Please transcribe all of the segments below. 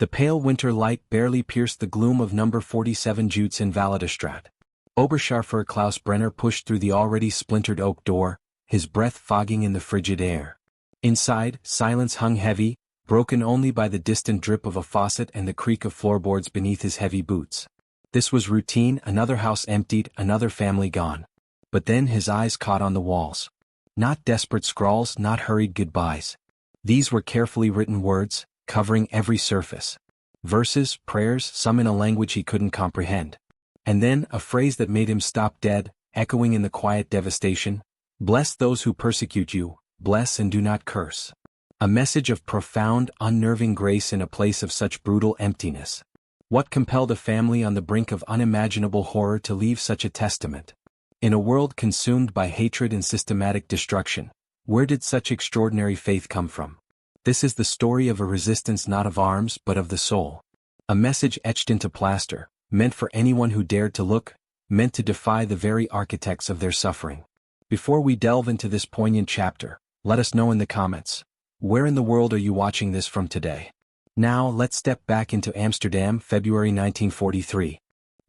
The pale winter light barely pierced the gloom of number 47 Jutes in Validstraat. Oberscharfer Klaus Brenner pushed through the already splintered oak door, his breath fogging in the frigid air. Inside, silence hung heavy, broken only by the distant drip of a faucet and the creak of floorboards beneath his heavy boots. This was routine, another house emptied, another family gone. But then his eyes caught on the walls. Not desperate scrawls, not hurried goodbyes. These were carefully written words, covering every surface. Verses, prayers, some in a language he couldn't comprehend. And then, a phrase that made him stop dead, echoing in the quiet devastation: "Bless those who persecute you, bless and do not curse." A message of profound, unnerving grace in a place of such brutal emptiness. What compelled a family on the brink of unimaginable horror to leave such a testament? In a world consumed by hatred and systematic destruction, where did such extraordinary faith come from? This is the story of a resistance not of arms but of the soul. A message etched into plaster, meant for anyone who dared to look, meant to defy the very architects of their suffering. Before we delve into this poignant chapter, let us know in the comments, where in the world are you watching this from today? Now let's step back into Amsterdam, February 1943.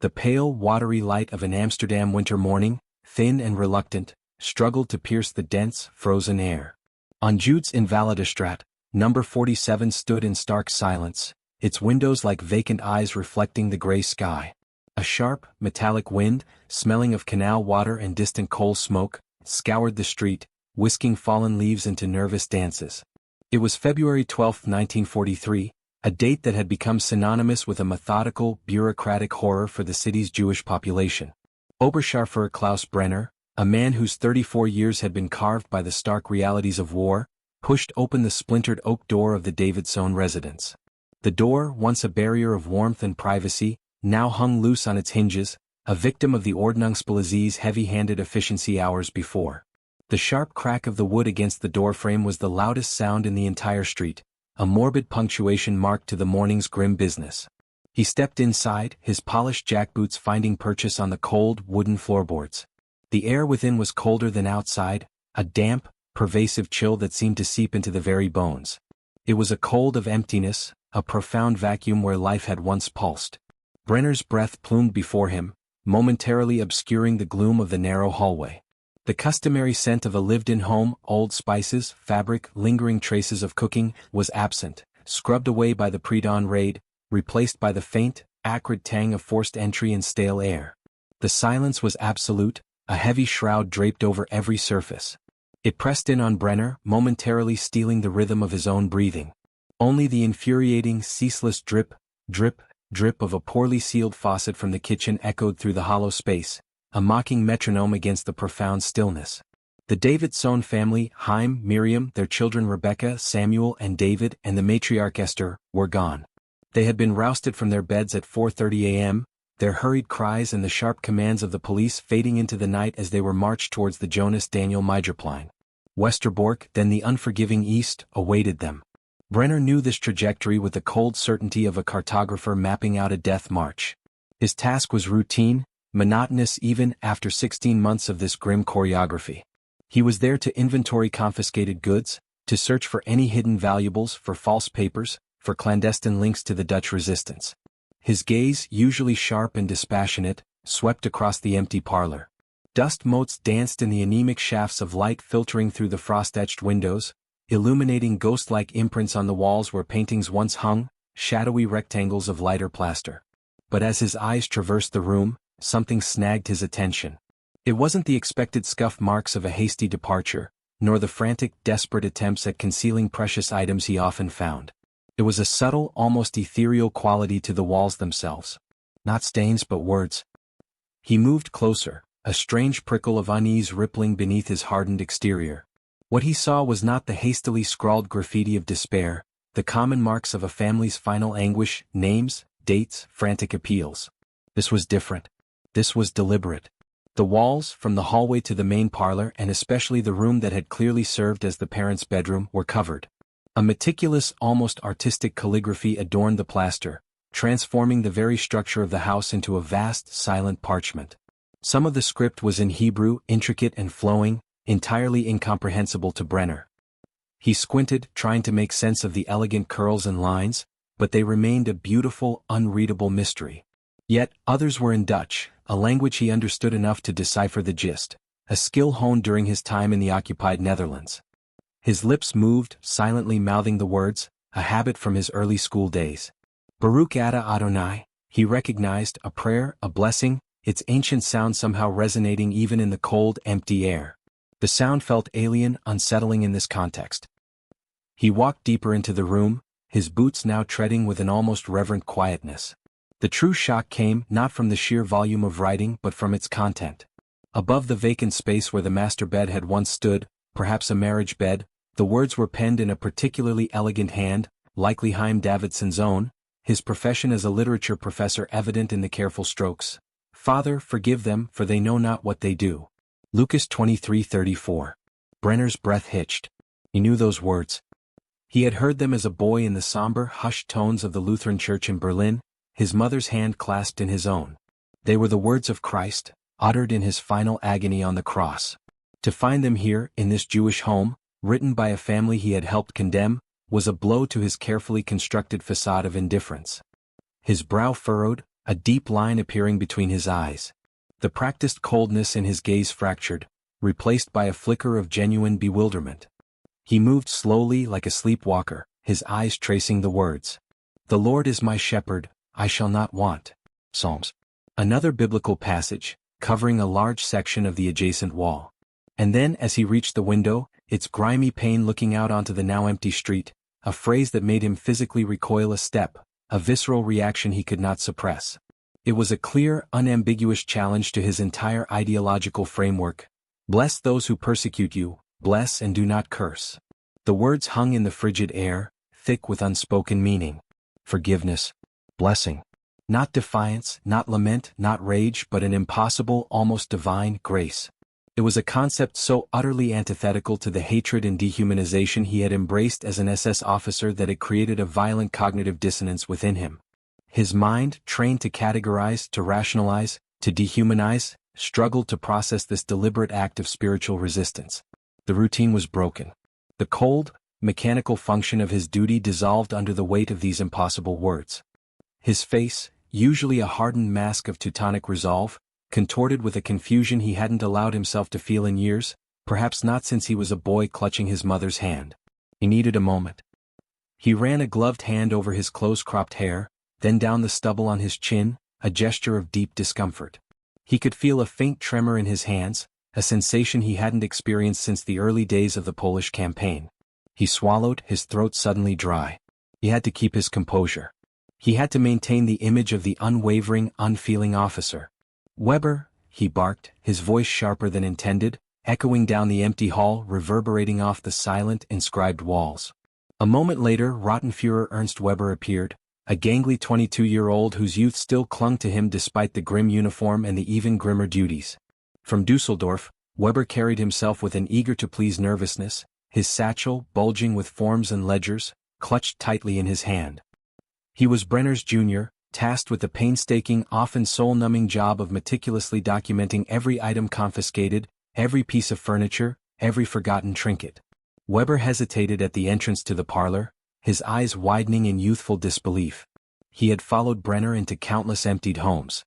The pale, watery light of an Amsterdam winter morning, thin and reluctant, struggled to pierce the dense, frozen air. On Jutes in Validstraat, number 47 stood in stark silence, its windows like vacant eyes reflecting the gray sky. A sharp, metallic wind, smelling of canal water and distant coal smoke, scoured the street, whisking fallen leaves into nervous dances. It was February 12, 1943, a date that had become synonymous with a methodical, bureaucratic horror for the city's Jewish population. Oberscharfer Klaus Brenner, a man whose 34 years had been carved by the stark realities of war, pushed open the splintered oak door of the Davidsohn residence. The door, once a barrier of warmth and privacy, now hung loose on its hinges, a victim of the Ordnungspolizei's heavy-handed efficiency hours before. The sharp crack of the wood against the doorframe was the loudest sound in the entire street, a morbid punctuation marked to the morning's grim business. He stepped inside, his polished jackboots finding purchase on the cold, wooden floorboards. The air within was colder than outside, a damp, pervasive chill that seemed to seep into the very bones. It was a cold of emptiness, a profound vacuum where life had once pulsed. Brenner's breath plumed before him, momentarily obscuring the gloom of the narrow hallway. The customary scent of a lived-in home, old spices, fabric, lingering traces of cooking, was absent, scrubbed away by the pre-dawn raid, replaced by the faint, acrid tang of forced entry and stale air. The silence was absolute, a heavy shroud draped over every surface. It pressed in on Brenner, momentarily stealing the rhythm of his own breathing. Only the infuriating, ceaseless drip, drip, drip of a poorly sealed faucet from the kitchen echoed through the hollow space, a mocking metronome against the profound stillness. The Davidsohn family, Chaim, Miriam, their children Rebecca, Samuel and David, and the matriarch Esther, were gone. They had been rousted from their beds at 4:30 a.m., their hurried cries and the sharp commands of the police fading into the night as they were marched towards the Jonas Daniel Meijerplein. Westerbork, then the unforgiving East, awaited them. Brenner knew this trajectory with the cold certainty of a cartographer mapping out a death march. His task was routine, monotonous even after 16 months of this grim choreography. He was there to inventory confiscated goods, to search for any hidden valuables, for false papers, for clandestine links to the Dutch resistance. His gaze, usually sharp and dispassionate, swept across the empty parlor. Dust motes danced in the anemic shafts of light filtering through the frost-etched windows, illuminating ghost-like imprints on the walls where paintings once hung, shadowy rectangles of lighter plaster. But as his eyes traversed the room, something snagged his attention. It wasn't the expected scuff marks of a hasty departure, nor the frantic, desperate attempts at concealing precious items he often found. It was a subtle, almost ethereal quality to the walls themselves. Not stains but words. He moved closer, a strange prickle of unease rippling beneath his hardened exterior. What he saw was not the hastily scrawled graffiti of despair, the common marks of a family's final anguish, names, dates, frantic appeals. This was different. This was deliberate. The walls, from the hallway to the main parlor and especially the room that had clearly served as the parents' bedroom, were covered. A meticulous, almost artistic calligraphy adorned the plaster, transforming the very structure of the house into a vast, silent parchment. Some of the script was in Hebrew, intricate and flowing, entirely incomprehensible to Brenner. He squinted, trying to make sense of the elegant curls and lines, but they remained a beautiful, unreadable mystery. Yet, others were in Dutch, a language he understood enough to decipher the gist, a skill honed during his time in the occupied Netherlands. His lips moved, silently mouthing the words, a habit from his early school days. Baruch Atah Adonai, he recognized, a prayer, a blessing, its ancient sound somehow resonating even in the cold, empty air. The sound felt alien, unsettling in this context. He walked deeper into the room, his boots now treading with an almost reverent quietness. The true shock came not from the sheer volume of writing but from its content. Above the vacant space where the master bed had once stood, perhaps a marriage bed, the words were penned in a particularly elegant hand, likely Haim Davidson's own, his profession as a literature professor evident in the careful strokes. Father, forgive them, for they know not what they do. Lucas 23:34. Brenner's breath hitched. He knew those words. He had heard them as a boy in the somber, hushed tones of the Lutheran church in Berlin, his mother's hand clasped in his own. They were the words of Christ, uttered in his final agony on the cross. To find them here, in this Jewish home, written by a family he had helped condemn, was a blow to his carefully constructed facade of indifference. His brow furrowed, a deep line appearing between his eyes. The practiced coldness in his gaze fractured, replaced by a flicker of genuine bewilderment. He moved slowly like a sleepwalker, his eyes tracing the words. The Lord is my shepherd, I shall not want. Psalms. Another biblical passage, covering a large section of the adjacent wall. And then as he reached the window, its grimy pane looking out onto the now empty street, a phrase that made him physically recoil a step, a visceral reaction he could not suppress. It was a clear, unambiguous challenge to his entire ideological framework. Bless those who persecute you, bless and do not curse. The words hung in the frigid air, thick with unspoken meaning. Forgiveness. Blessing. Not defiance, not lament, not rage, but an impossible, almost divine grace. It was a concept so utterly antithetical to the hatred and dehumanization he had embraced as an SS officer that it created a violent cognitive dissonance within him. His mind, trained to categorize, to rationalize, to dehumanize, struggled to process this deliberate act of spiritual resistance. The routine was broken. The cold, mechanical function of his duty dissolved under the weight of these impossible words. His face, usually a hardened mask of Teutonic resolve, contorted with a confusion he hadn't allowed himself to feel in years, perhaps not since he was a boy clutching his mother's hand. He needed a moment. He ran a gloved hand over his close-cropped hair, then down the stubble on his chin, a gesture of deep discomfort. He could feel a faint tremor in his hands, a sensation he hadn't experienced since the early days of the Polish campaign. He swallowed, his throat suddenly dry. He had to keep his composure. He had to maintain the image of the unwavering, unfeeling officer. Weber, he barked, his voice sharper than intended, echoing down the empty hall, reverberating off the silent, inscribed walls. A moment later, Rottenführer Ernst Weber appeared, a gangly 22-year-old whose youth still clung to him despite the grim uniform and the even grimmer duties. From Dusseldorf, Weber carried himself with an eager-to-please nervousness, his satchel, bulging with forms and ledgers, clutched tightly in his hand. He was Brenner's junior, tasked with the painstaking, often soul-numbing job of meticulously documenting every item confiscated, every piece of furniture, every forgotten trinket. Weber hesitated at the entrance to the parlor, his eyes widening in youthful disbelief. He had followed Brenner into countless emptied homes.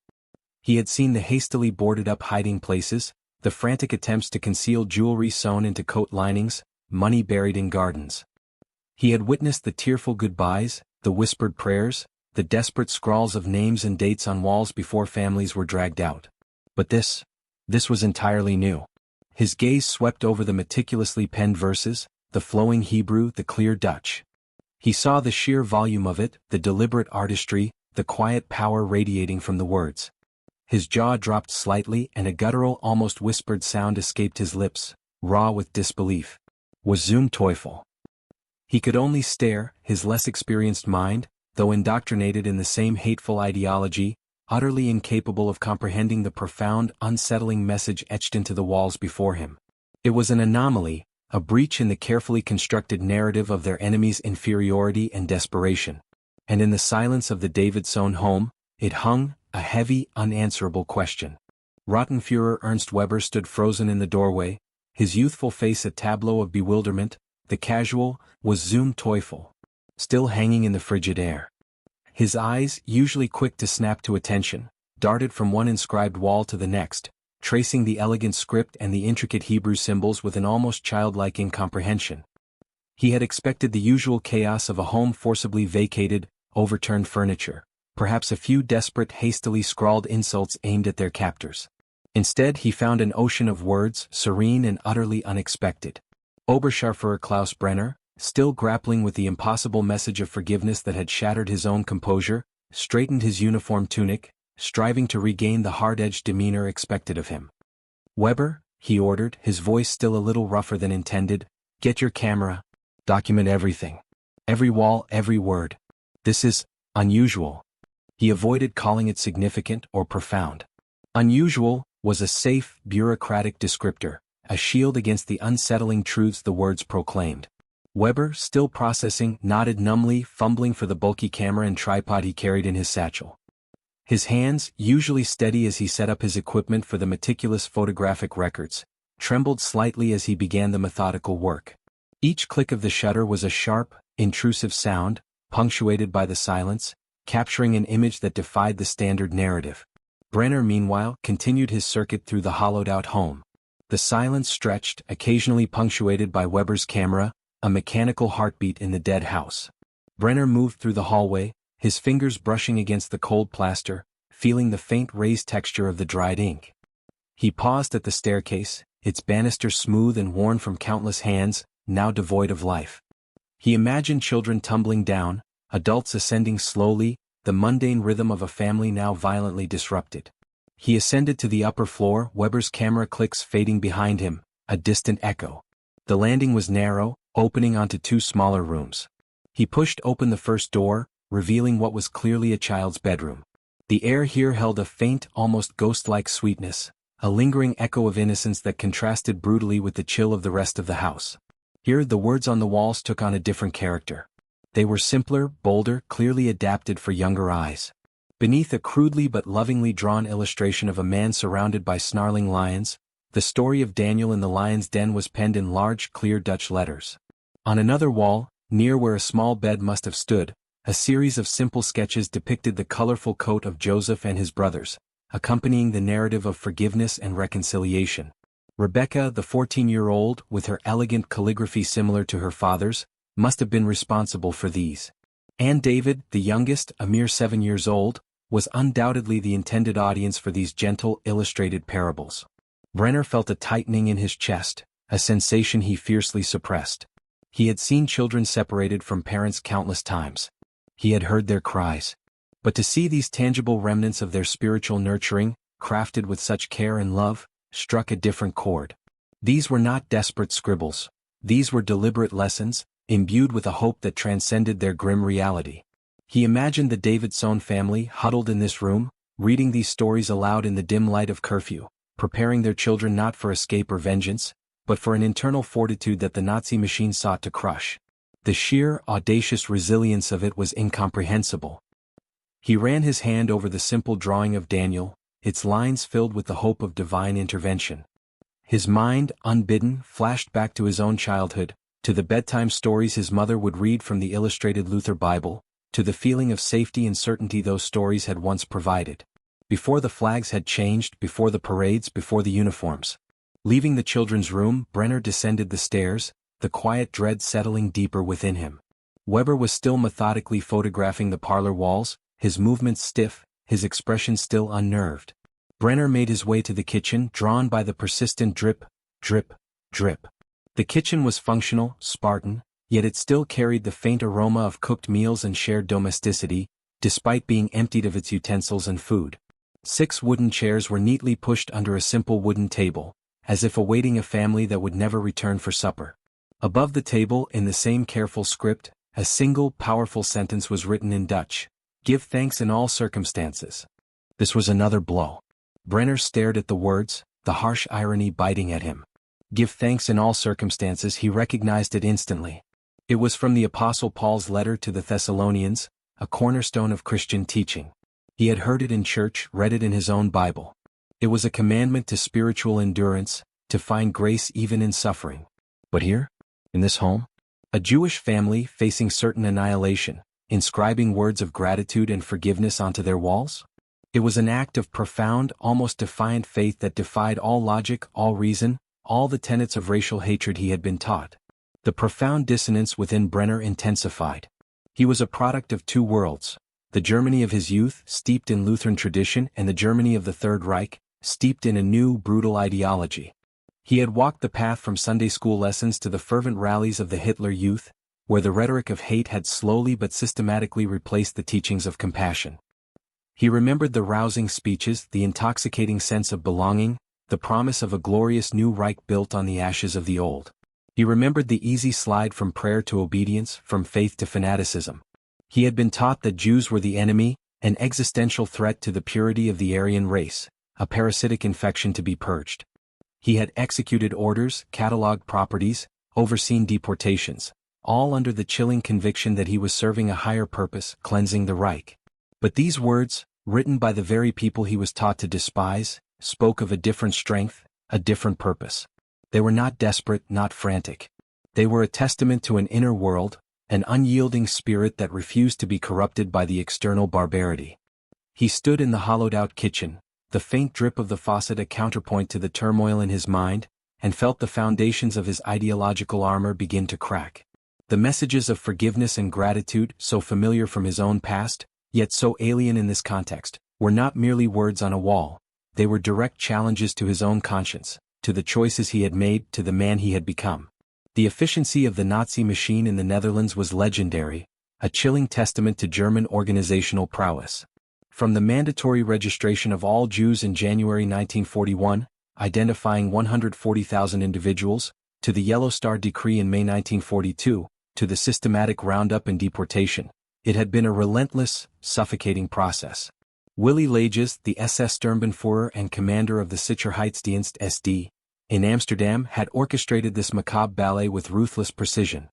He had seen the hastily boarded-up hiding places, the frantic attempts to conceal jewelry sewn into coat linings, money buried in gardens. He had witnessed the tearful goodbyes, the whispered prayers, the desperate scrawls of names and dates on walls before families were dragged out. But this was entirely new. His gaze swept over the meticulously penned verses, the flowing Hebrew, the clear Dutch. He saw the sheer volume of it, the deliberate artistry, the quiet power radiating from the words. His jaw dropped slightly and a guttural, almost whispered sound escaped his lips, raw with disbelief. Was Zum Teufel? He could only stare, his less experienced mind, though indoctrinated in the same hateful ideology, utterly incapable of comprehending the profound, unsettling message etched into the walls before him. It was an anomaly, a breach in the carefully constructed narrative of their enemy's inferiority and desperation. And in the silence of the Davidsohn home, it hung, a heavy, unanswerable question. Rottenführer Ernst Weber stood frozen in the doorway, his youthful face a tableau of bewilderment. The casual, was Zum Teufel, still hanging in the frigid air. His eyes, usually quick to snap to attention, darted from one inscribed wall to the next, tracing the elegant script and the intricate Hebrew symbols with an almost childlike incomprehension. He had expected the usual chaos of a home forcibly vacated, overturned furniture, perhaps a few desperate, hastily scrawled insults aimed at their captors. Instead, he found an ocean of words, serene and utterly unexpected. Oberscharführer Klaus Brenner, still grappling with the impossible message of forgiveness that had shattered his own composure, straightened his uniform tunic, striving to regain the hard-edged demeanor expected of him. "Weber," he ordered, his voice still a little rougher than intended, "get your camera. Document everything. Every wall, every word. This is unusual." He avoided calling it significant or profound. Unusual was a safe, bureaucratic descriptor, a shield against the unsettling truths the words proclaimed. Weber, still processing, nodded numbly, fumbling for the bulky camera and tripod he carried in his satchel. His hands, usually steady as he set up his equipment for the meticulous photographic records, trembled slightly as he began the methodical work. Each click of the shutter was a sharp, intrusive sound, punctuated by the silence, capturing an image that defied the standard narrative. Brenner, meanwhile, continued his circuit through the hollowed-out home. The silence stretched, occasionally punctuated by Weber's camera, a mechanical heartbeat in the dead house. Brenner moved through the hallway, his fingers brushing against the cold plaster, feeling the faint raised texture of the dried ink. He paused at the staircase, its banister smooth and worn from countless hands, now devoid of life. He imagined children tumbling down, adults ascending slowly, the mundane rhythm of a family now violently disrupted. He ascended to the upper floor, Weber's camera clicks fading behind him, a distant echo. The landing was narrow, opening onto two smaller rooms. He pushed open the first door, revealing what was clearly a child's bedroom. The air here held a faint, almost ghost-like sweetness, a lingering echo of innocence that contrasted brutally with the chill of the rest of the house. Here the words on the walls took on a different character. They were simpler, bolder, clearly adapted for younger eyes. Beneath a crudely but lovingly drawn illustration of a man surrounded by snarling lions, the story of Daniel in the lion's den was penned in large, clear Dutch letters. On another wall, near where a small bed must have stood, a series of simple sketches depicted the colorful coat of Joseph and his brothers, accompanying the narrative of forgiveness and reconciliation. Rebecca, the 14-year-old, with her elegant calligraphy similar to her father's, must have been responsible for these. And David, the youngest, a mere 7 years old, was undoubtedly the intended audience for these gentle, illustrated parables. Brenner felt a tightening in his chest, a sensation he fiercely suppressed. He had seen children separated from parents countless times. He had heard their cries. But to see these tangible remnants of their spiritual nurturing, crafted with such care and love, struck a different chord. These were not desperate scribbles. These were deliberate lessons, imbued with a hope that transcended their grim reality. He imagined the Davidsohn family huddled in this room, reading these stories aloud in the dim light of curfew, preparing their children not for escape or vengeance, but for an internal fortitude that the Nazi machine sought to crush. The sheer, audacious resilience of it was incomprehensible. He ran his hand over the simple drawing of Daniel, its lines filled with the hope of divine intervention. His mind, unbidden, flashed back to his own childhood, to the bedtime stories his mother would read from the illustrated Luther Bible, to the feeling of safety and certainty those stories had once provided. Before the flags had changed, before the parades, before the uniforms. Leaving the children's room, Brenner descended the stairs, the quiet dread settling deeper within him. Weber was still methodically photographing the parlor walls, his movements stiff, his expression still unnerved. Brenner made his way to the kitchen, drawn by the persistent drip, drip, drip. The kitchen was functional, Spartan, yet it still carried the faint aroma of cooked meals and shared domesticity, despite being emptied of its utensils and food. 6 wooden chairs were neatly pushed under a simple wooden table, as if awaiting a family that would never return for supper. Above the table, in the same careful script, a single, powerful sentence was written in Dutch: "Give thanks in all circumstances." This was another blow. Brenner stared at the words, the harsh irony biting at him. Give thanks in all circumstances, he recognized it instantly. It was from the Apostle Paul's letter to the Thessalonians, a cornerstone of Christian teaching. He had heard it in church, read it in his own Bible. It was a commandment to spiritual endurance, to find grace even in suffering. But here, in this home, a Jewish family facing certain annihilation, inscribing words of gratitude and forgiveness onto their walls? It was an act of profound, almost defiant faith that defied all logic, all reason, all the tenets of racial hatred he had been taught. The profound dissonance within Brenner intensified. He was a product of two worlds: the Germany of his youth, steeped in Lutheran tradition, and the Germany of the Third Reich, steeped in a new, brutal ideology. He had walked the path from Sunday school lessons to the fervent rallies of the Hitler Youth, where the rhetoric of hate had slowly but systematically replaced the teachings of compassion. He remembered the rousing speeches, the intoxicating sense of belonging, the promise of a glorious new Reich built on the ashes of the old. He remembered the easy slide from prayer to obedience, from faith to fanaticism. He had been taught that Jews were the enemy, an existential threat to the purity of the Aryan race, a parasitic infection to be purged. He had executed orders, catalogued properties, overseen deportations, all under the chilling conviction that he was serving a higher purpose, cleansing the Reich. But these words, written by the very people he was taught to despise, spoke of a different strength, a different purpose. They were not desperate, not frantic. They were a testament to an inner world, an unyielding spirit that refused to be corrupted by the external barbarity. He stood in the hollowed-out kitchen, the faint drip of the faucet a counterpoint to the turmoil in his mind, and felt the foundations of his ideological armor begin to crack. The messages of forgiveness and gratitude, so familiar from his own past, yet so alien in this context, were not merely words on a wall. They were direct challenges to his own conscience, to the choices he had made, to the man he had become. The efficiency of the Nazi machine in the Netherlands was legendary, a chilling testament to German organizational prowess. From the mandatory registration of all Jews in January 1941, identifying 140,000 individuals, to the Yellow Star Decree in May 1942, to the systematic roundup and deportation, it had been a relentless, suffocating process. Willy Lages, the SS Sturmbannführer and commander of the Sicherheitsdienst SD, in Amsterdam, had orchestrated this macabre ballet with ruthless precision.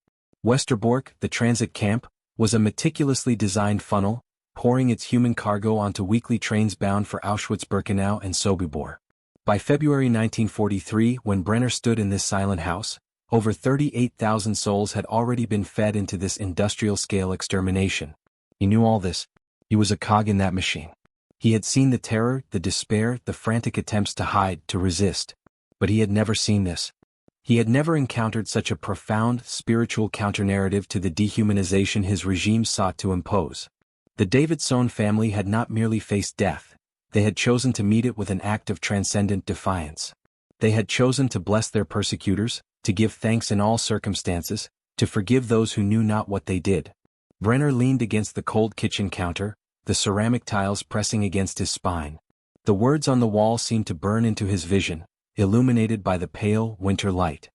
Westerbork, the transit camp, was a meticulously designed funnel, pouring its human cargo onto weekly trains bound for Auschwitz-Birkenau and Sobibor. By February 1943, when Brenner stood in this silent house, over 38,000 souls had already been fed into this industrial-scale extermination. He knew all this. He was a cog in that machine. He had seen the terror, the despair, the frantic attempts to hide, to resist. But he had never seen this. He had never encountered such a profound, spiritual counter-narrative to the dehumanization his regime sought to impose. The Davidsohn family had not merely faced death. They had chosen to meet it with an act of transcendent defiance. They had chosen to bless their persecutors, to give thanks in all circumstances, to forgive those who knew not what they did. Brenner leaned against the cold kitchen counter, the ceramic tiles pressing against his spine. The words on the wall seemed to burn into his vision, illuminated by the pale, winter light.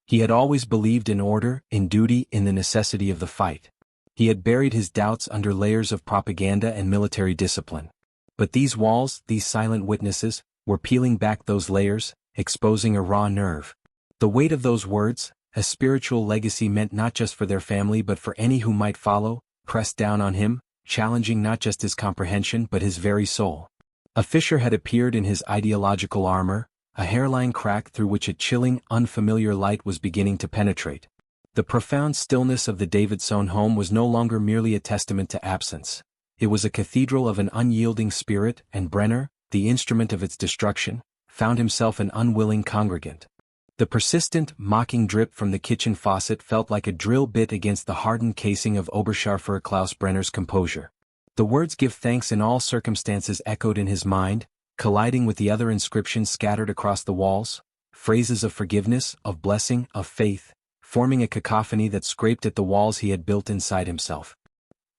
He had always believed in order, in duty, in the necessity of the fight. He had buried his doubts under layers of propaganda and military discipline. But these walls, these silent witnesses, were peeling back those layers, exposing a raw nerve. The weight of those words, a spiritual legacy meant not just for their family but for any who might follow, pressed down on him, challenging not just his comprehension but his very soul. A fissure had appeared in his ideological armor, a hairline crack through which a chilling, unfamiliar light was beginning to penetrate. The profound stillness of the Davidsohn home was no longer merely a testament to absence. It was a cathedral of an unyielding spirit, and Brenner, the instrument of its destruction, found himself an unwilling congregant. The persistent, mocking drip from the kitchen faucet felt like a drill bit against the hardened casing of Oberscharführer Klaus Brenner's composure. The words "give thanks in all circumstances" echoed in his mind, colliding with the other inscriptions scattered across the walls, phrases of forgiveness, of blessing, of faith, forming a cacophony that scraped at the walls he had built inside himself.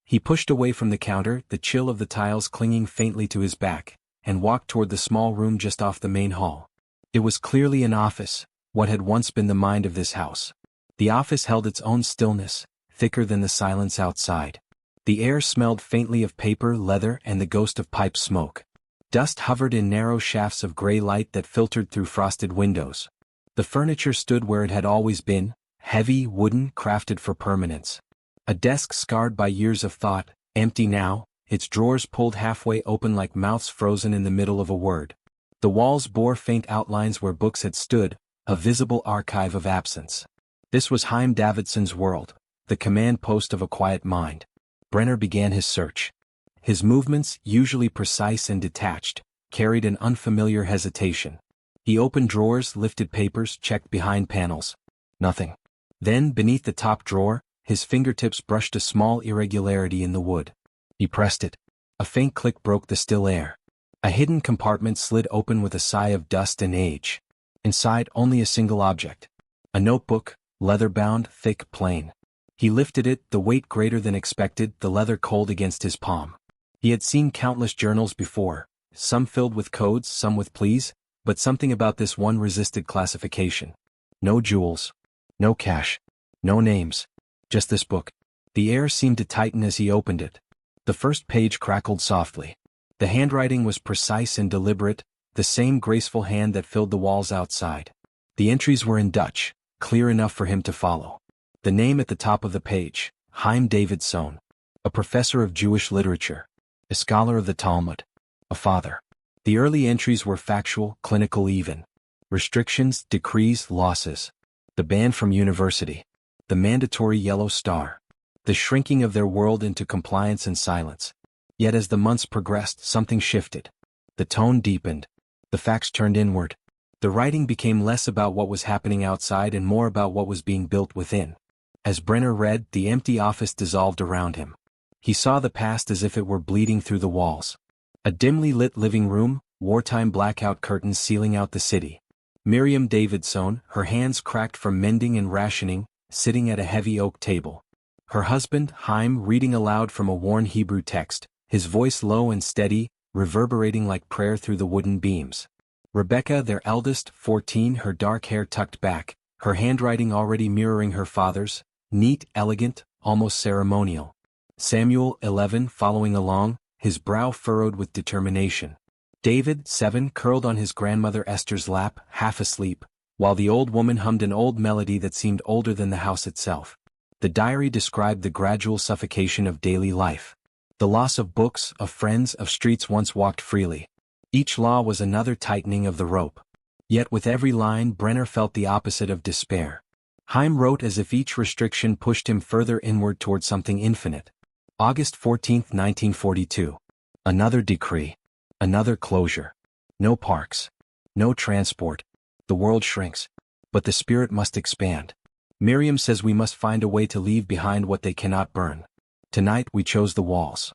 He pushed away from the counter, the chill of the tiles clinging faintly to his back, and walked toward the small room just off the main hall. It was clearly an office, what had once been the mind of this house. The office held its own stillness, thicker than the silence outside. The air smelled faintly of paper, leather, and the ghost of pipe smoke. Dust hovered in narrow shafts of gray light that filtered through frosted windows. The furniture stood where it had always been, heavy, wooden, crafted for permanence. A desk scarred by years of thought, empty now, its drawers pulled halfway open like mouths frozen in the middle of a word. The walls bore faint outlines where books had stood, a visible archive of absence. This was Davidsohn's world, the command post of a quiet mind. Brenner began his search. His movements, usually precise and detached, carried an unfamiliar hesitation. He opened drawers, lifted papers, checked behind panels. Nothing. Then, beneath the top drawer, his fingertips brushed a small irregularity in the wood. He pressed it. A faint click broke the still air. A hidden compartment slid open with a sigh of dust and age. Inside, only a single object. A notebook, leather-bound, thick, plain. He lifted it, the weight greater than expected, the leather cold against his palm. He had seen countless journals before, some filled with codes, some with pleas, but something about this one resisted classification. No jewels. No cash. No names. Just this book. The air seemed to tighten as he opened it. The first page crackled softly. The handwriting was precise and deliberate, the same graceful hand that filled the walls outside. The entries were in Dutch, clear enough for him to follow. The name at the top of the page, Chaim Davidsohn, a professor of Jewish literature, a scholar of the Talmud, a father. The early entries were factual, clinical even. Restrictions, decrees, losses. The ban from university. The mandatory yellow star. The shrinking of their world into compliance and silence. Yet as the months progressed, something shifted. The tone deepened. The facts turned inward. The writing became less about what was happening outside and more about what was being built within. As Brenner read, the empty office dissolved around him. He saw the past as if it were bleeding through the walls. A dimly lit living room, wartime blackout curtains sealing out the city. Miriam Davidsohn, her hands cracked from mending and rationing, sitting at a heavy oak table. Her husband, Chaim, reading aloud from a worn Hebrew text, his voice low and steady, reverberating like prayer through the wooden beams. Rebecca, their eldest, 14, her dark hair tucked back, her handwriting already mirroring her father's, neat, elegant, almost ceremonial. Samuel, 11, following along, his brow furrowed with determination. David, 7, curled on his grandmother Esther's lap, half asleep, while the old woman hummed an old melody that seemed older than the house itself. The diary described the gradual suffocation of daily life. The loss of books, of friends, of streets once walked freely. Each law was another tightening of the rope. Yet with every line Brenner felt the opposite of despair. Chaim wrote as if each restriction pushed him further inward toward something infinite. August 14, 1942. Another decree. Another closure. No parks. No transport. The world shrinks. But the spirit must expand. Miriam says we must find a way to leave behind what they cannot burn. Tonight we chose the walls.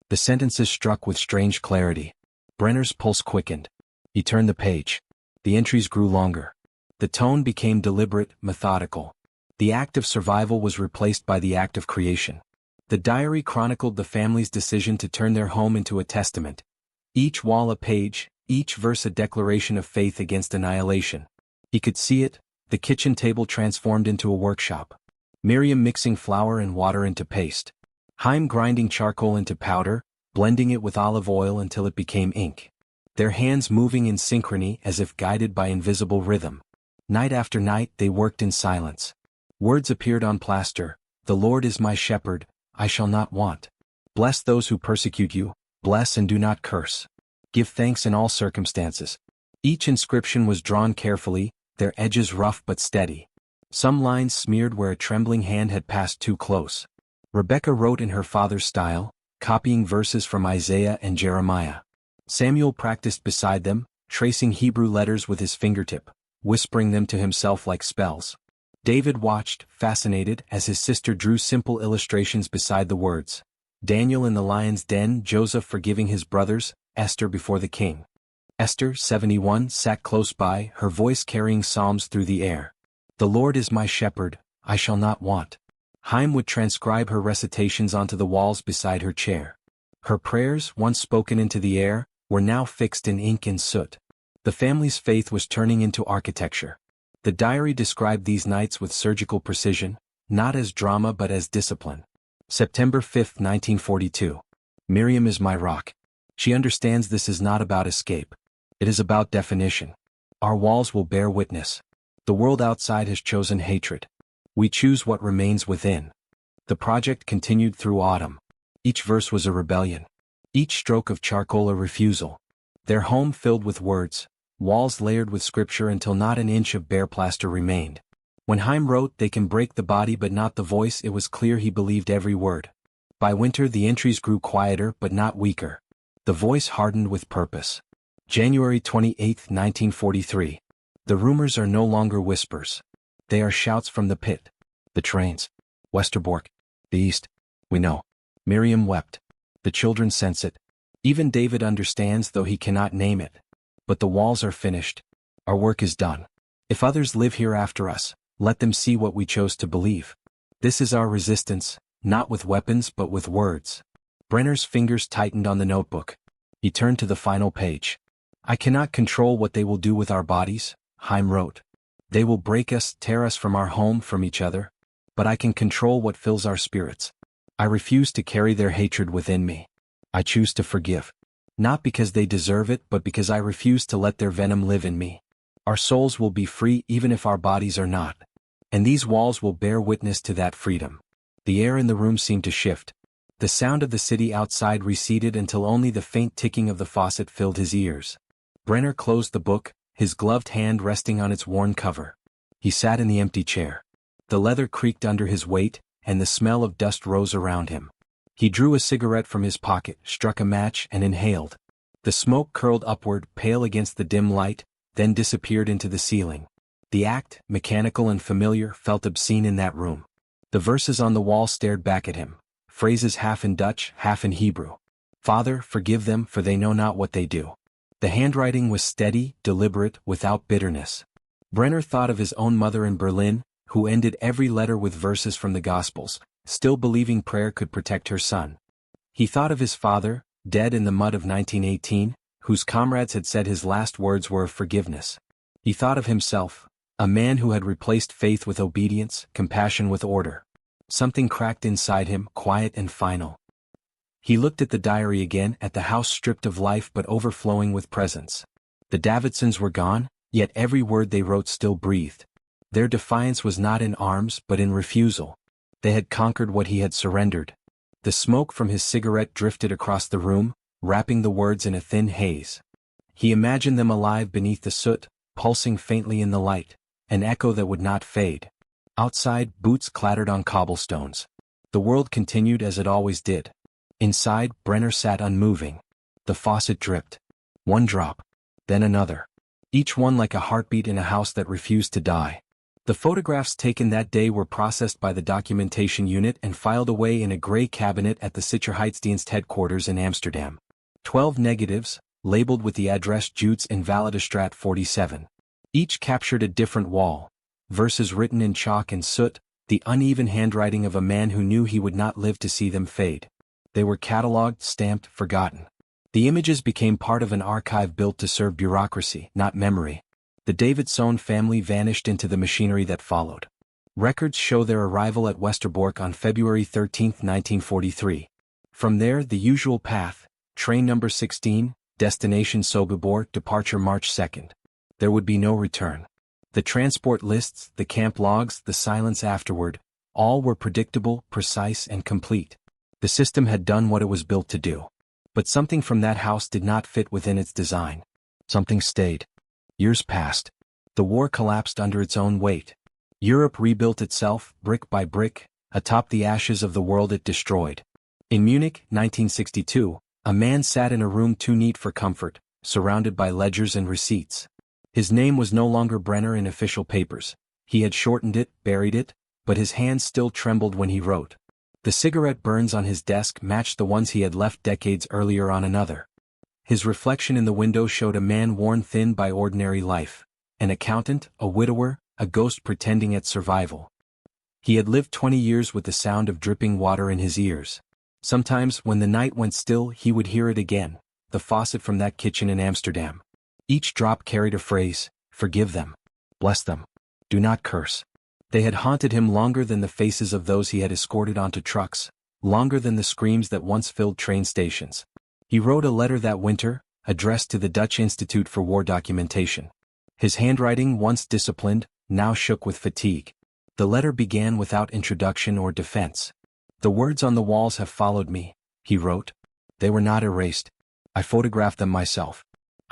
The sentences struck with strange clarity. Brenner's pulse quickened. He turned the page. The entries grew longer. The tone became deliberate, methodical. The act of survival was replaced by the act of creation. The diary chronicled the family's decision to turn their home into a testament. Each wall a page, each verse a declaration of faith against annihilation. He could see it, the kitchen table transformed into a workshop. Miriam mixing flour and water into paste. Chaim grinding charcoal into powder, blending it with olive oil until it became ink. Their hands moving in synchrony as if guided by invisible rhythm. Night after night they worked in silence. Words appeared on plaster, "The Lord is my shepherd, I shall not want. Bless those who persecute you, bless and do not curse. Give thanks in all circumstances." Each inscription was drawn carefully, their edges rough but steady. Some lines smeared where a trembling hand had passed too close. Rebecca wrote in her father's style, copying verses from Isaiah and Jeremiah. Samuel practiced beside them, tracing Hebrew letters with his fingertip, whispering them to himself like spells. David watched, fascinated, as his sister drew simple illustrations beside the words. Daniel in the lion's den, Joseph forgiving his brothers, Esther before the king. Esther, 71, sat close by, her voice carrying psalms through the air. "The Lord is my shepherd, I shall not want." Chaim would transcribe her recitations onto the walls beside her chair. Her prayers, once spoken into the air, were now fixed in ink and soot. The family's faith was turning into architecture. The diary described these nights with surgical precision, not as drama but as discipline. September 5, 1942. Miriam is my rock. She understands this is not about escape. It is about definition. Our walls will bear witness. The world outside has chosen hatred. We choose what remains within. The project continued through autumn. Each verse was a rebellion. Each stroke of charcoal a refusal. Their home filled with words, walls layered with scripture until not an inch of bare plaster remained. When Chaim wrote, "They can break the body but not the voice," it was clear he believed every word. By winter the entries grew quieter but not weaker. The voice hardened with purpose. January 28, 1943. The rumors are no longer whispers. They are shouts from the pit. The trains. Westerbork. The east. We know. Miriam wept. The children sense it. Even David understands, though he cannot name it. But the walls are finished. Our work is done. If others live here after us, let them see what we chose to believe. This is our resistance, not with weapons but with words. Brenner's fingers tightened on the notebook. He turned to the final page. I cannot control what they will do with our bodies, Heim wrote. They will break us, tear us from our home, from each other. But I can control what fills our spirits. I refuse to carry their hatred within me. I choose to forgive. Not because they deserve it, but because I refuse to let their venom live in me. Our souls will be free even if our bodies are not. And these walls will bear witness to that freedom. The air in the room seemed to shift. The sound of the city outside receded until only the faint ticking of the faucet filled his ears. Brenner closed the book, his gloved hand resting on its worn cover. He sat in the empty chair. The leather creaked under his weight, and the smell of dust rose around him. He drew a cigarette from his pocket, struck a match, and inhaled. The smoke curled upward, pale against the dim light, then disappeared into the ceiling. The act, mechanical and familiar, felt obscene in that room. The verses on the wall stared back at him, phrases half in Dutch, half in Hebrew. Father, forgive them, for they know not what they do. The handwriting was steady, deliberate, without bitterness. Brenner thought of his own mother in Berlin, who ended every letter with verses from the Gospels, still believing prayer could protect her son. He thought of his father, dead in the mud of 1918, whose comrades had said his last words were of forgiveness. He thought of himself, a man who had replaced faith with obedience, compassion with order. Something cracked inside him, quiet and final. He looked at the diary again, at the house stripped of life but overflowing with presence. The Davidsons were gone, yet every word they wrote still breathed. Their defiance was not in arms but in refusal. They had conquered what he had surrendered. The smoke from his cigarette drifted across the room, wrapping the words in a thin haze. He imagined them alive beneath the soot, pulsing faintly in the light, an echo that would not fade. Outside, boots clattered on cobblestones. The world continued as it always did. Inside, Brenner sat unmoving. The faucet dripped. One drop. Then another. Each one like a heartbeat in a house that refused to die. The photographs taken that day were processed by the documentation unit and filed away in a gray cabinet at the Sicherheitsdienst headquarters in Amsterdam. 12 negatives, labeled with the address Jutes Invalidenstraat 47. Each captured a different wall. Verses written in chalk and soot, the uneven handwriting of a man who knew he would not live to see them fade. They were catalogued, stamped, forgotten. The images became part of an archive built to serve bureaucracy, not memory. The Davidsohn family vanished into the machinery that followed. Records show their arrival at Westerbork on February 13, 1943. From there, the usual path, train number 16, destination Sobibor, departure March 2. There would be no return. The transport lists, the camp logs, the silence afterward, all were predictable, precise, and complete. The system had done what it was built to do. But something from that house did not fit within its design. Something stayed. Years passed. The war collapsed under its own weight. Europe rebuilt itself, brick by brick, atop the ashes of the world it destroyed. In Munich, 1962, a man sat in a room too neat for comfort, surrounded by ledgers and receipts. His name was no longer Brenner in official papers. He had shortened it, buried it, but his hands still trembled when he wrote. The cigarette burns on his desk matched the ones he had left decades earlier on another. His reflection in the window showed a man worn thin by ordinary life. An accountant, a widower, a ghost pretending at survival. He had lived 20 years with the sound of dripping water in his ears. Sometimes, when the night went still, he would hear it again, the faucet from that kitchen in Amsterdam. Each drop carried a phrase, forgive them. Bless them. Do not curse. They had haunted him longer than the faces of those he had escorted onto trucks, longer than the screams that once filled train stations. He wrote a letter that winter, addressed to the Dutch Institute for War Documentation. His handwriting, once disciplined, now shook with fatigue. The letter began without introduction or defense. The words on the walls have followed me, he wrote. They were not erased. I photographed them myself.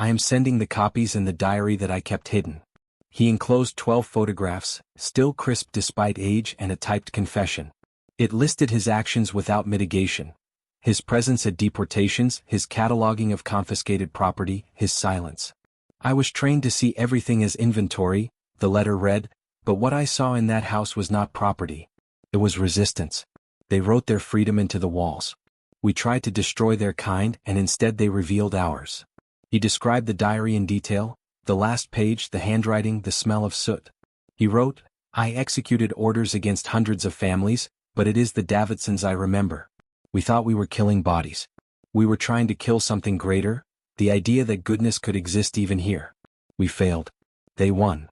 I am sending the copies in the diary that I kept hidden. He enclosed 12 photographs, still crisp despite age, and a typed confession. It listed his actions without mitigation. His presence at deportations, his cataloging of confiscated property, his silence. I was trained to see everything as inventory, the letter read, but what I saw in that house was not property. It was resistance. They wrote their freedom into the walls. We tried to destroy their kind, and instead they revealed ours. He described the diary in detail, the last page, the handwriting, the smell of soot. He wrote, I executed orders against hundreds of families, but it is the Davidsons I remember. We thought we were killing bodies. We were trying to kill something greater, the idea that goodness could exist even here. We failed. They won.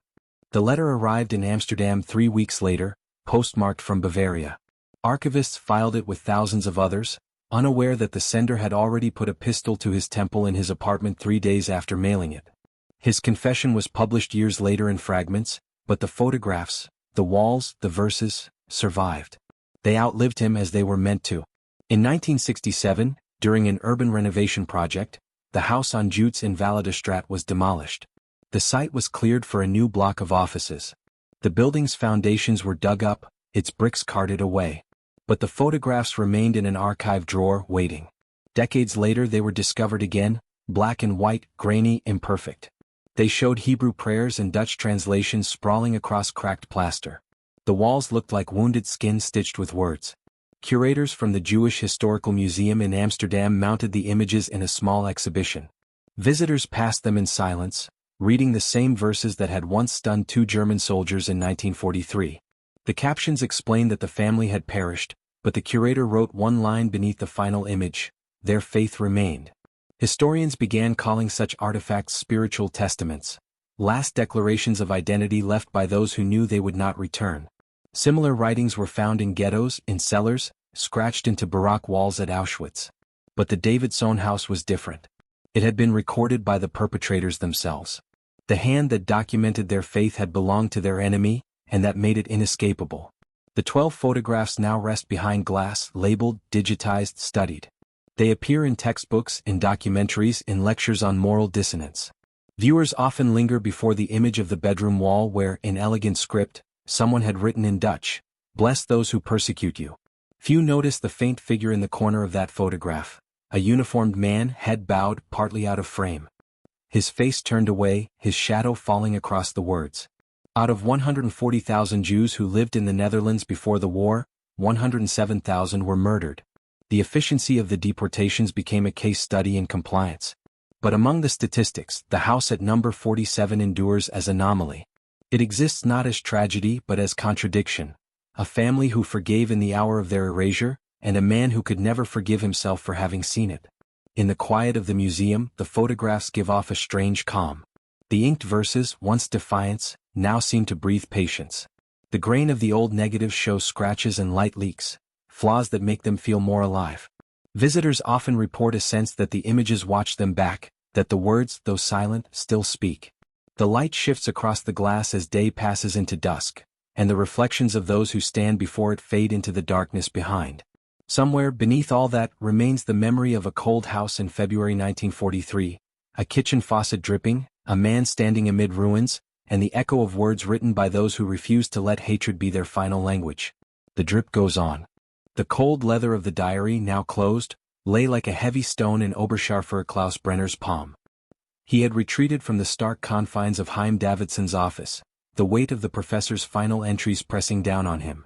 The letter arrived in Amsterdam 3 weeks later, postmarked from Bavaria. Archivists filed it with thousands of others, unaware that the sender had already put a pistol to his temple in his apartment 3 days after mailing it. His confession was published years later in fragments, but the photographs, the walls, the verses, survived. They outlived him as they were meant to. In 1967, during an urban renovation project, the house on Jutes in Validestrat was demolished. The site was cleared for a new block of offices. The building's foundations were dug up, its bricks carted away. But the photographs remained in an archive drawer, waiting. Decades later they were discovered again, black and white, grainy, imperfect. They showed Hebrew prayers and Dutch translations sprawling across cracked plaster. The walls looked like wounded skin stitched with words. Curators from the Jewish Historical Museum in Amsterdam mounted the images in a small exhibition. Visitors passed them in silence, reading the same verses that had once stunned 2 German soldiers in 1943. The captions explained that the family had perished, but the curator wrote one line beneath the final image, their faith remained. Historians began calling such artifacts spiritual testaments, last declarations of identity left by those who knew they would not return. Similar writings were found in ghettos, in cellars, scratched into Baroque walls at Auschwitz. But the Davidsohn house was different. It had been recorded by the perpetrators themselves. The hand that documented their faith had belonged to their enemy, and that made it inescapable. The 12 photographs now rest behind glass, labeled, digitized, studied. They appear in textbooks, in documentaries, in lectures on moral dissonance. Viewers often linger before the image of the bedroom wall where, in elegant script, someone had written in Dutch, "Bless those who persecute you." Few notice the faint figure in the corner of that photograph, a uniformed man, head bowed, partly out of frame. His face turned away, his shadow falling across the words. Out of 140,000 Jews who lived in the Netherlands before the war, 107,000 were murdered. The efficiency of the deportations became a case study in compliance. But among the statistics, the house at number 47 endures as anomaly. It exists not as tragedy but as contradiction. A family who forgave in the hour of their erasure, and a man who could never forgive himself for having seen it. In the quiet of the museum, the photographs give off a strange calm. The inked verses, once defiance, now seem to breathe patience. The grain of the old negatives shows scratches and light leaks, flaws that make them feel more alive. Visitors often report a sense that the images watch them back, that the words, though silent, still speak. The light shifts across the glass as day passes into dusk, and the reflections of those who stand before it fade into the darkness behind. Somewhere beneath all that remains the memory of a cold house in February 1943, a kitchen faucet dripping, a man standing amid ruins, and the echo of words written by those who refused to let hatred be their final language. The drip goes on. The cold leather of the diary, now closed, lay like a heavy stone in Oberscharfer Klaus Brenner's palm. He had retreated from the stark confines of Chaim Davidson's office, the weight of the professor's final entries pressing down on him.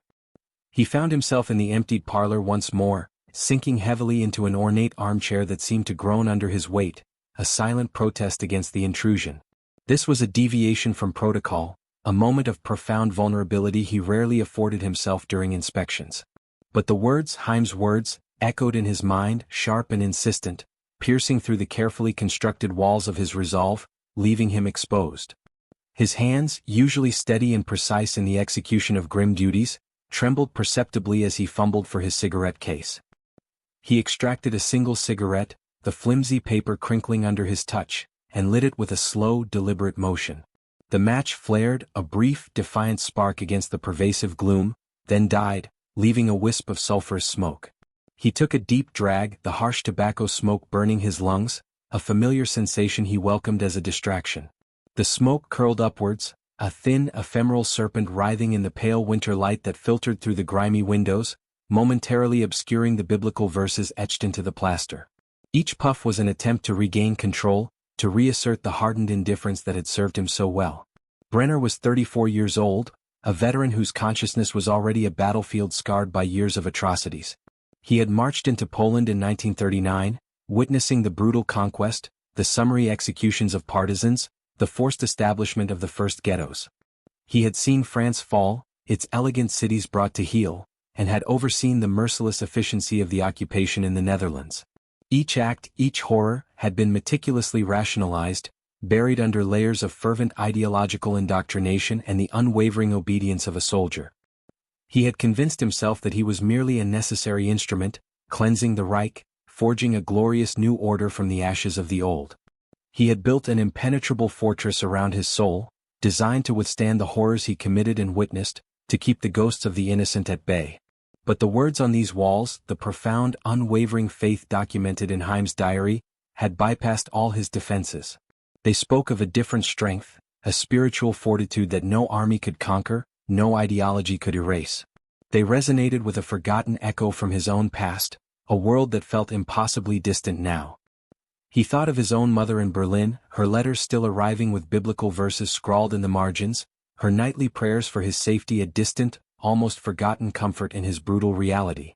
He found himself in the emptied parlor once more, sinking heavily into an ornate armchair that seemed to groan under his weight, a silent protest against the intrusion. This was a deviation from protocol, a moment of profound vulnerability he rarely afforded himself during inspections. But the words, Chaim's words, echoed in his mind, sharp and insistent, piercing through the carefully constructed walls of his resolve, leaving him exposed. His hands, usually steady and precise in the execution of grim duties, trembled perceptibly as he fumbled for his cigarette case. He extracted a single cigarette, the flimsy paper crinkling under his touch, and lit it with a slow, deliberate motion. The match flared, a brief, defiant spark against the pervasive gloom, then died, leaving a wisp of sulphurous smoke. He took a deep drag, the harsh tobacco smoke burning his lungs, a familiar sensation he welcomed as a distraction. The smoke curled upwards, a thin, ephemeral serpent writhing in the pale winter light that filtered through the grimy windows, momentarily obscuring the biblical verses etched into the plaster. Each puff was an attempt to regain control, to reassert the hardened indifference that had served him so well. Brenner was 34 years old, a veteran whose consciousness was already a battlefield scarred by years of atrocities. He had marched into Poland in 1939, witnessing the brutal conquest, the summary executions of partisans, the forced establishment of the first ghettos. He had seen France fall, its elegant cities brought to heel, and had overseen the merciless efficiency of the occupation in the Netherlands. Each act, each horror, had been meticulously rationalized, buried under layers of fervent ideological indoctrination and the unwavering obedience of a soldier. He had convinced himself that he was merely a necessary instrument, cleansing the Reich, forging a glorious new order from the ashes of the old. He had built an impenetrable fortress around his soul, designed to withstand the horrors he committed and witnessed, to keep the ghosts of the innocent at bay. But the words on these walls, the profound, unwavering faith documented in Heim's diary, had bypassed all his defenses. They spoke of a different strength, a spiritual fortitude that no army could conquer, no ideology could erase. They resonated with a forgotten echo from his own past, a world that felt impossibly distant now. He thought of his own mother in Berlin, her letters still arriving with biblical verses scrawled in the margins, her nightly prayers for his safety a distant, almost forgotten comfort in his brutal reality.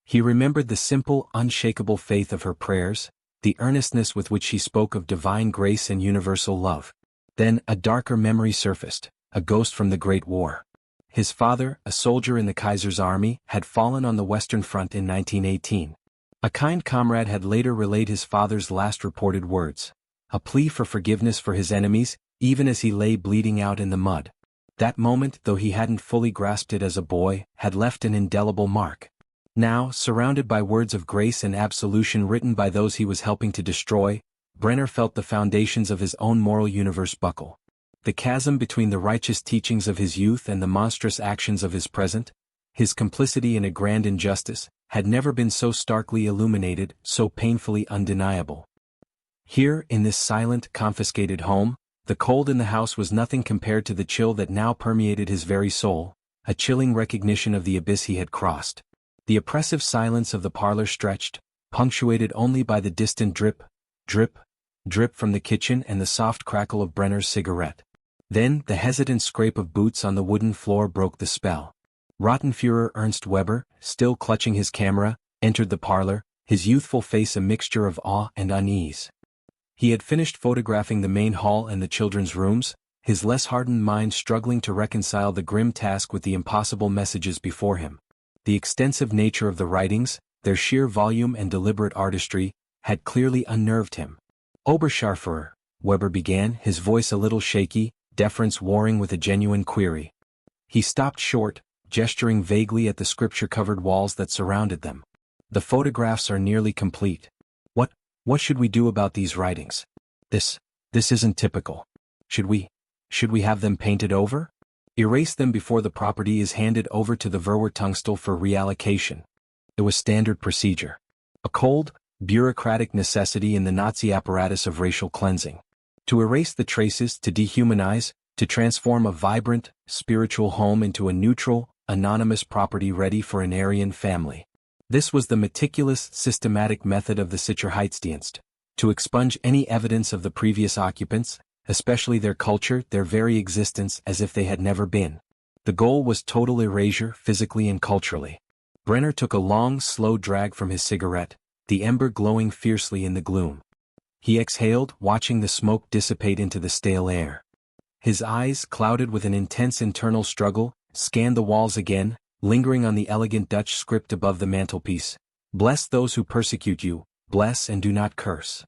He remembered the simple, unshakable faith of her prayers, the earnestness with which she spoke of divine grace and universal love. Then a darker memory surfaced, a ghost from the Great War. His father, a soldier in the Kaiser's army, had fallen on the Western Front in 1918. A kind comrade had later relayed his father's last reported words, a plea for forgiveness for his enemies, even as he lay bleeding out in the mud. That moment, though he hadn't fully grasped it as a boy, had left an indelible mark. Now, surrounded by words of grace and absolution written by those he was helping to destroy, Brenner felt the foundations of his own moral universe buckle. The chasm between the righteous teachings of his youth and the monstrous actions of his present, his complicity in a grand injustice, had never been so starkly illuminated, so painfully undeniable. Here, in this silent, confiscated home, the cold in the house was nothing compared to the chill that now permeated his very soul, a chilling recognition of the abyss he had crossed. The oppressive silence of the parlor stretched, punctuated only by the distant drip, drip, drip from the kitchen and the soft crackle of Brenner's cigarette. Then, the hesitant scrape of boots on the wooden floor broke the spell. Rottenführer Ernst Weber, still clutching his camera, entered the parlor, his youthful face a mixture of awe and unease. He had finished photographing the main hall and the children's rooms, his less hardened mind struggling to reconcile the grim task with the impossible messages before him. The extensive nature of the writings, their sheer volume and deliberate artistry, had clearly unnerved him. Oberscharführer, Weber began, his voice a little shaky, deference warring with a genuine query. He stopped short, gesturing vaguely at the scripture-covered walls that surrounded them. The photographs are nearly complete. What should we do about these writings? This isn't typical. Should we have them painted over? Erase them before the property is handed over to the Verwertungsstelle for reallocation. It was standard procedure. A cold, bureaucratic necessity in the Nazi apparatus of racial cleansing. To erase the traces, to dehumanize, to transform a vibrant, spiritual home into a neutral, anonymous property ready for an Aryan family. This was the meticulous, systematic method of the Sicherheitsdienst, to expunge any evidence of the previous occupants, especially their culture, their very existence, as if they had never been. The goal was total erasure, physically and culturally. Brenner took a long, slow drag from his cigarette, the ember glowing fiercely in the gloom. He exhaled, watching the smoke dissipate into the stale air. His eyes, clouded with an intense internal struggle, scanned the walls again, lingering on the elegant Dutch script above the mantelpiece. Bless those who persecute you, bless and do not curse.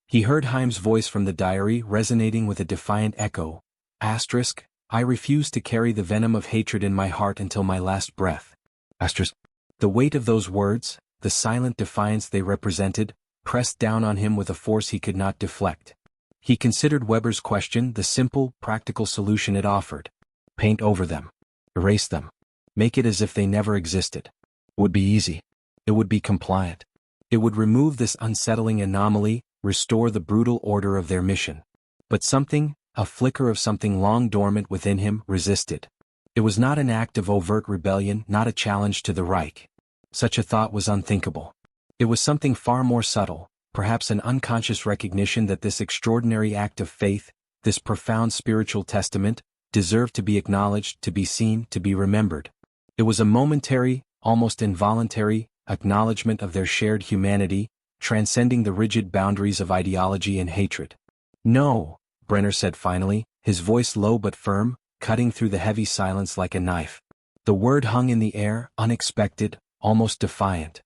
He heard Heim's voice from the diary resonating with a defiant echo. Asterisk, I refuse to carry the venom of hatred in my heart until my last breath. Asterisk. The weight of those words, the silent defiance they represented, pressed down on him with a force he could not deflect. He considered Weber's question, the simple, practical solution it offered. Paint over them. Erase them. Make it as if they never existed. It would be easy. It would be compliant. It would remove this unsettling anomaly, restore the brutal order of their mission. But something, a flicker of something long dormant within him, resisted. It was not an act of overt rebellion, not a challenge to the Reich. Such a thought was unthinkable. It was something far more subtle, perhaps an unconscious recognition that this extraordinary act of faith, this profound spiritual testament, deserved to be acknowledged, to be seen, to be remembered. It was a momentary, almost involuntary, acknowledgement of their shared humanity, transcending the rigid boundaries of ideology and hatred. "No," Brenner said finally, his voice low but firm, cutting through the heavy silence like a knife. The word hung in the air, unexpected, almost defiant.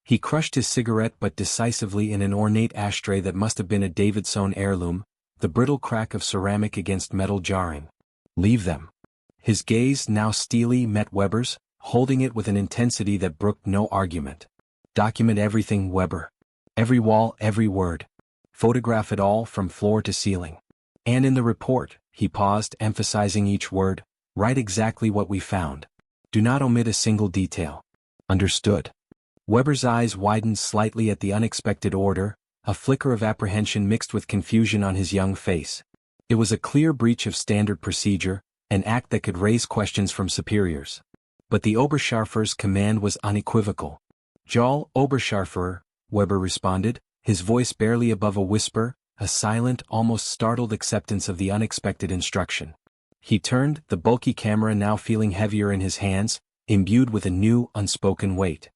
He crushed his cigarette but decisively in an ornate ashtray that must have been a Davidsohn heirloom, the brittle crack of ceramic against metal jarring. "Leave them." His gaze, now steely, met Weber's, holding it with an intensity that brooked no argument. "Document everything, Weber. Every wall, every word. Photograph it all from floor to ceiling. And in the report," he paused, emphasizing each word, "write exactly what we found. Do not omit a single detail. Understood?" Weber's eyes widened slightly at the unexpected order, a flicker of apprehension mixed with confusion on his young face. It was a clear breach of standard procedure, an act that could raise questions from superiors. But the Oberscharfer's command was unequivocal. "Jawohl, Oberscharfer," Weber responded, his voice barely above a whisper, a silent, almost startled acceptance of the unexpected instruction. He turned, the bulky camera now feeling heavier in his hands, imbued with a new, unspoken weight.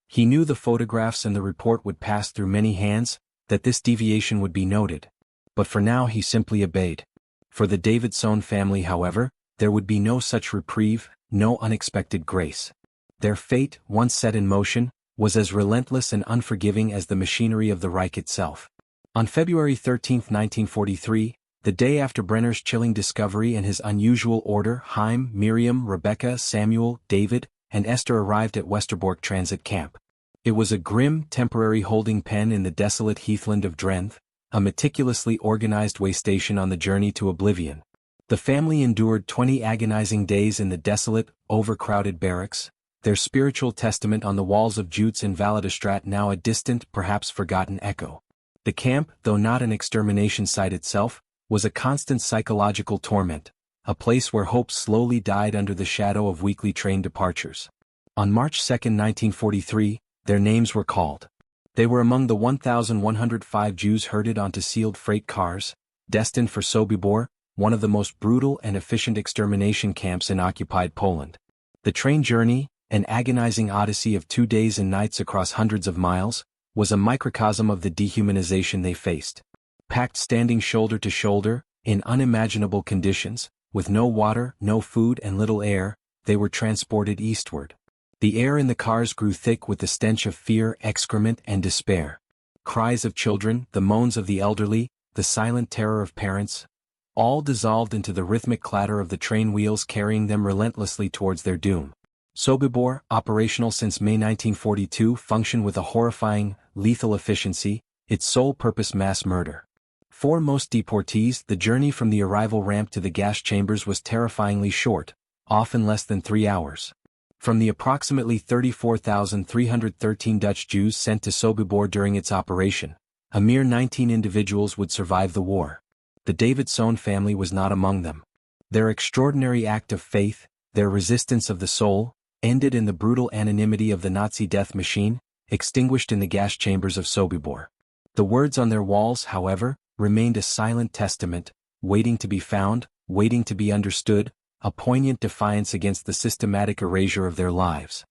He knew the photographs and the report would pass through many hands, that this deviation would be noted. But for now he simply obeyed. For the Davidsohn family, however, there would be no such reprieve, no unexpected grace. Their fate, once set in motion, was as relentless and unforgiving as the machinery of the Reich itself. On February 13, 1943, the day after Brenner's chilling discovery and his unusual order, Chaim, Miriam, Rebecca, Samuel, David, and Esther arrived at Westerbork Transit Camp. It was a grim, temporary holding pen in the desolate heathland of Drenthe, a meticulously organized way station on the journey to oblivion. The family endured 20 agonizing days in the desolate, overcrowded barracks, their spiritual testament on the walls of Jutes in Validestrat now a distant, perhaps forgotten echo. The camp, though not an extermination site itself, was a constant psychological torment, a place where hope slowly died under the shadow of weekly train departures. On March 2, 1943, their names were called. They were among the 1,105 Jews herded onto sealed freight cars, destined for Sobibor, one of the most brutal and efficient extermination camps in occupied Poland. The train journey, an agonizing odyssey of 2 days and nights across hundreds of miles, was a microcosm of the dehumanization they faced. Packed standing shoulder to shoulder, in unimaginable conditions, with no water, no food and little air, they were transported eastward. The air in the cars grew thick with the stench of fear, excrement and despair. Cries of children, the moans of the elderly, the silent terror of parents, all dissolved into the rhythmic clatter of the train wheels carrying them relentlessly towards their doom. Sobibor, operational since May 1942, functioned with a horrifying, lethal efficiency, its sole purpose mass murder. For most deportees, the journey from the arrival ramp to the gas chambers was terrifyingly short, often less than 3 hours. From the approximately 34,313 Dutch Jews sent to Sobibor during its operation, a mere 19 individuals would survive the war. The Davidsohn family was not among them. Their extraordinary act of faith, their resistance of the soul, ended in the brutal anonymity of the Nazi death machine, extinguished in the gas chambers of Sobibor. The words on their walls, however, remained a silent testament, waiting to be found, waiting to be understood, a poignant defiance against the systematic erasure of their lives.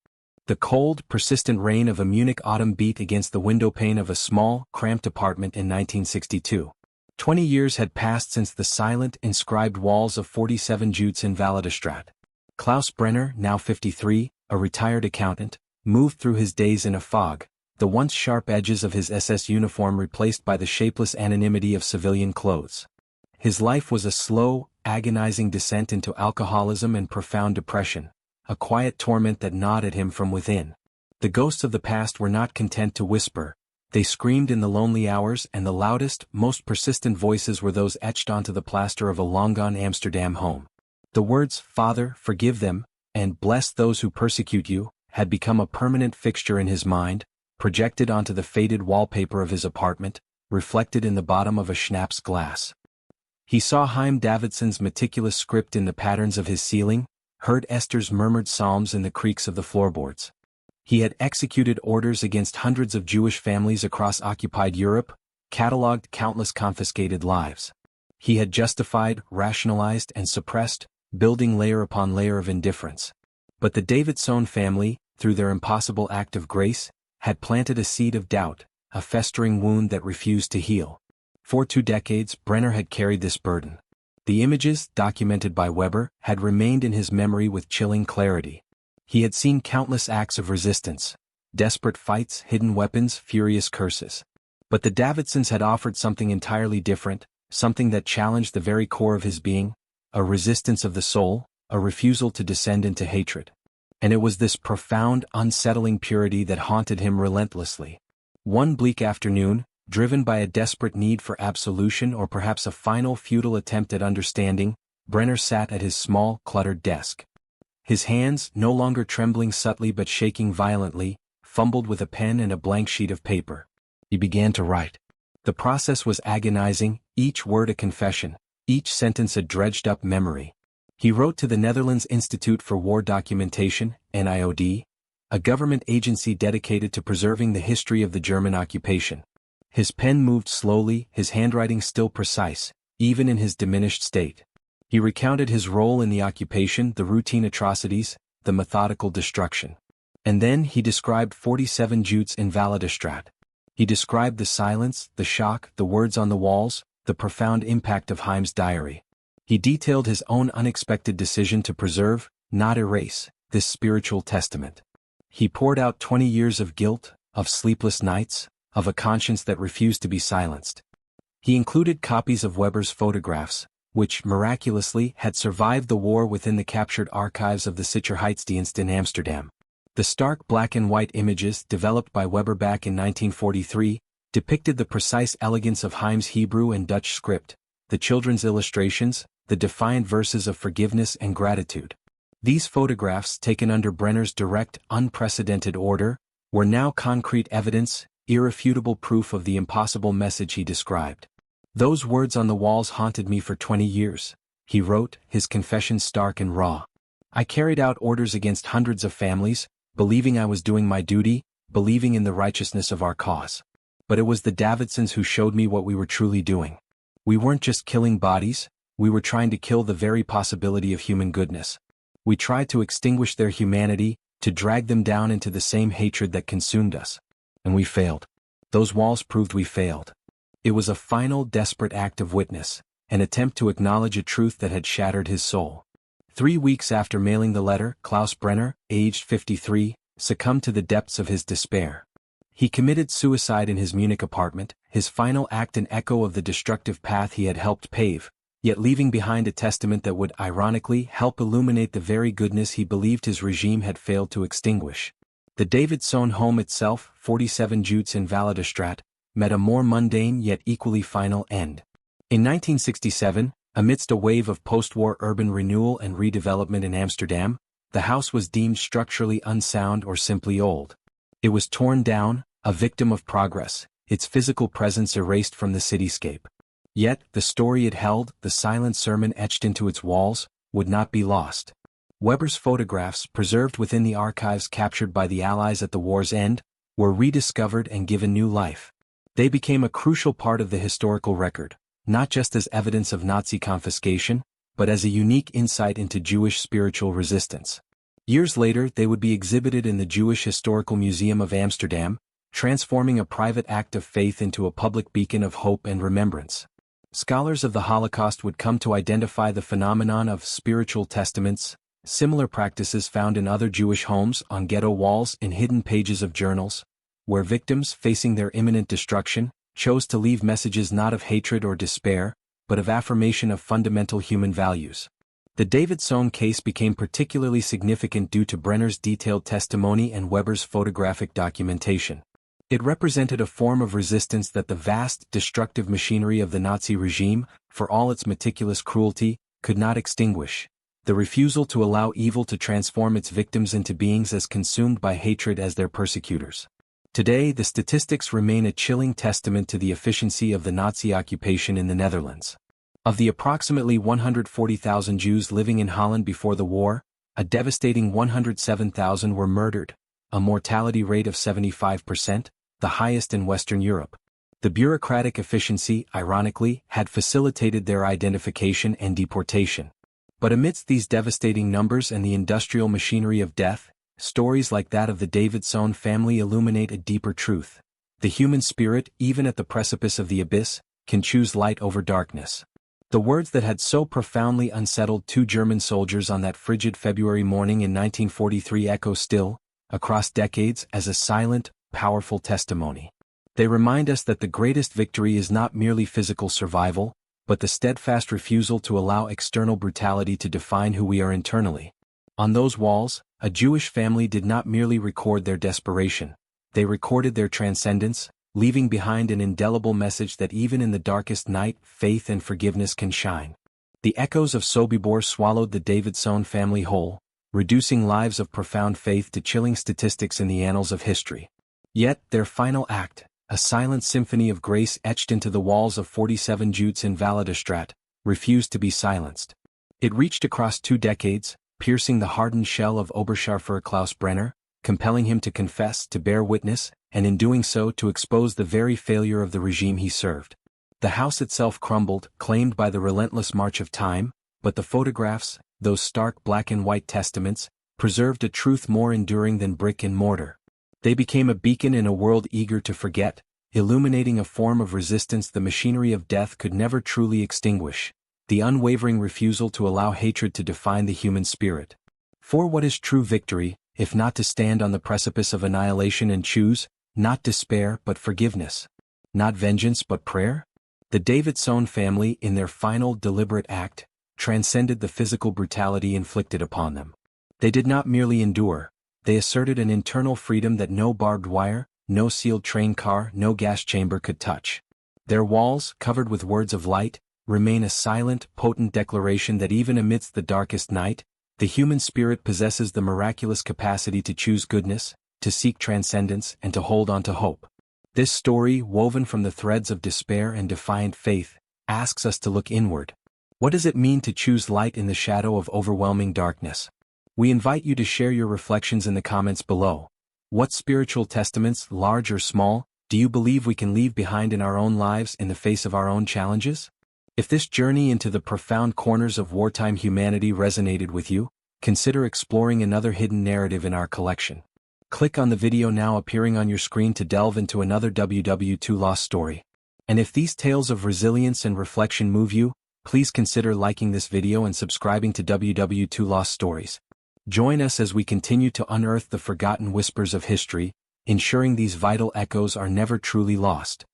The cold, persistent rain of a Munich autumn beat against the windowpane of a small, cramped apartment in 1962. 20 years had passed since the silent, inscribed walls of 47 Jutes in Validestrat. Klaus Brenner, now 53, a retired accountant, moved through his days in a fog, the once sharp edges of his SS uniform replaced by the shapeless anonymity of civilian clothes. His life was a slow, agonizing descent into alcoholism and profound depression, a quiet torment that gnawed at him from within. The ghosts of the past were not content to whisper. They screamed in the lonely hours, and the loudest, most persistent voices were those etched onto the plaster of a long-gone Amsterdam home. The words, "Father, forgive them," and "Bless those who persecute you," had become a permanent fixture in his mind, projected onto the faded wallpaper of his apartment, reflected in the bottom of a schnapps glass. He saw Chaim Davidson's meticulous script in the patterns of his ceiling, heard Esther's murmured psalms in the creaks of the floorboards. He had executed orders against hundreds of Jewish families across occupied Europe, catalogued countless confiscated lives. He had justified, rationalized, and suppressed, building layer upon layer of indifference. But the Davidsohn family, through their impossible act of grace, had planted a seed of doubt, a festering wound that refused to heal. For 2 decades, Brenner had carried this burden. The images, documented by Weber, had remained in his memory with chilling clarity. He had seen countless acts of resistance, desperate fights, hidden weapons, furious curses. But the Davidsons had offered something entirely different, something that challenged the very core of his being, a resistance of the soul, a refusal to descend into hatred. And it was this profound, unsettling purity that haunted him relentlessly. One bleak afternoon, driven by a desperate need for absolution or perhaps a final futile attempt at understanding, Brenner sat at his small, cluttered desk. His hands, no longer trembling subtly but shaking violently, fumbled with a pen and a blank sheet of paper. He began to write. The process was agonizing, each word a confession, each sentence a dredged-up memory. He wrote to the Netherlands Institute for War Documentation, NIOD, a government agency dedicated to preserving the history of the German occupation. His pen moved slowly, his handwriting still precise, even in his diminished state. He recounted his role in the occupation, the routine atrocities, the methodical destruction. And then he described 47 Jutes in Validstraat. He described the silence, the shock, the words on the walls, the profound impact of Heim's diary. He detailed his own unexpected decision to preserve, not erase, this spiritual testament. He poured out 20 years of guilt, of sleepless nights, of a conscience that refused to be silenced. He included copies of Weber's photographs, which, miraculously, had survived the war within the captured archives of the Sicherheitsdienst in Amsterdam. The stark black and white images, developed by Weber back in 1943, depicted the precise elegance of Heim's Hebrew and Dutch script, the children's illustrations, the defiant verses of forgiveness and gratitude. These photographs, taken under Brenner's direct, unprecedented order, were now concrete evidence, irrefutable proof of the impossible message he described. Those words on the walls haunted me for 20 years, he wrote, his confession stark and raw. I carried out orders against hundreds of families, believing I was doing my duty, believing in the righteousness of our cause. But it was the Davidsons who showed me what we were truly doing. We weren't just killing bodies, we were trying to kill the very possibility of human goodness. We tried to extinguish their humanity, to drag them down into the same hatred that consumed us. And we failed. Those walls proved we failed. It was a final, desperate act of witness, an attempt to acknowledge a truth that had shattered his soul. 3 weeks after mailing the letter, Klaus Brenner, aged 53, succumbed to the depths of his despair. He committed suicide in his Munich apartment, his final act an echo of the destructive path he had helped pave, yet leaving behind a testament that would, ironically, help illuminate the very goodness he believed his regime had failed to extinguish. The Davidsohn home itself, 47 Jutes in Validstraat, met a more mundane yet equally final end. In 1967, amidst a wave of post-war urban renewal and redevelopment in Amsterdam, the house was deemed structurally unsound or simply old. It was torn down, a victim of progress, its physical presence erased from the cityscape. Yet, the story it held, the silent sermon etched into its walls, would not be lost. Weber's photographs, preserved within the archives captured by the Allies at the war's end, were rediscovered and given new life. They became a crucial part of the historical record, not just as evidence of Nazi confiscation, but as a unique insight into Jewish spiritual resistance. Years later, they would be exhibited in the Jewish Historical Museum of Amsterdam, transforming a private act of faith into a public beacon of hope and remembrance. Scholars of the Holocaust would come to identify the phenomenon of spiritual testaments, similar practices found in other Jewish homes, on ghetto walls, in hidden pages of journals, where victims, facing their imminent destruction, chose to leave messages not of hatred or despair, but of affirmation of fundamental human values. The Davidsohn case became particularly significant due to Brenner's detailed testimony and Weber's photographic documentation. It represented a form of resistance that the vast, destructive machinery of the Nazi regime, for all its meticulous cruelty, could not extinguish. The refusal to allow evil to transform its victims into beings as consumed by hatred as their persecutors. Today, the statistics remain a chilling testament to the efficiency of the Nazi occupation in the Netherlands. Of the approximately 140,000 Jews living in Holland before the war, A devastating 107,000 were murdered, a mortality rate of 75%, the highest in Western Europe. The bureaucratic efficiency, ironically, had facilitated their identification and deportation. But amidst these devastating numbers and the industrial machinery of death, stories like that of the Davidsohn family illuminate a deeper truth. The human spirit, even at the precipice of the abyss, can choose light over darkness. The words that had so profoundly unsettled two German soldiers on that frigid February morning in 1943 echo still, across decades, as a silent, powerful testimony. They remind us that the greatest victory is not merely physical survival, but the steadfast refusal to allow external brutality to define who we are internally. On those walls, a Jewish family did not merely record their desperation, they recorded their transcendence, leaving behind an indelible message that even in the darkest night, faith and forgiveness can shine. The echoes of Sobibor swallowed the Davidsohn family whole, reducing lives of profound faith to chilling statistics in the annals of history. Yet, their final act, a silent symphony of grace etched into the walls of 47 Jutes in Wallidestrat, refused to be silenced. It reached across 2 decades, piercing the hardened shell of Oberscharführer Klaus Brenner, compelling him to confess, to bear witness, and in doing so to expose the very failure of the regime he served. The house itself crumbled, claimed by the relentless march of time, but the photographs, those stark black and white testaments, preserved a truth more enduring than brick and mortar. They became a beacon in a world eager to forget, illuminating a form of resistance the machinery of death could never truly extinguish, the unwavering refusal to allow hatred to define the human spirit. For what is true victory, if not to stand on the precipice of annihilation and choose, not despair but forgiveness? Not vengeance but prayer? The Davidsohn family, in their final deliberate act, transcended the physical brutality inflicted upon them. They did not merely endure, they asserted an internal freedom that no barbed wire, no sealed train car, no gas chamber could touch. Their walls, covered with words of light, remain a silent, potent declaration that even amidst the darkest night, the human spirit possesses the miraculous capacity to choose goodness, to seek transcendence, and to hold on to hope. This story, woven from the threads of despair and defiant faith, asks us to look inward. What does it mean to choose light in the shadow of overwhelming darkness? We invite you to share your reflections in the comments below. What spiritual testaments, large or small, do you believe we can leave behind in our own lives in the face of our own challenges? If this journey into the profound corners of wartime humanity resonated with you, consider exploring another hidden narrative in our collection. Click on the video now appearing on your screen to delve into another WWII lost story. And if these tales of resilience and reflection move you, please consider liking this video and subscribing to WWII Lost Stories. Join us as we continue to unearth the forgotten whispers of history, ensuring these vital echoes are never truly lost.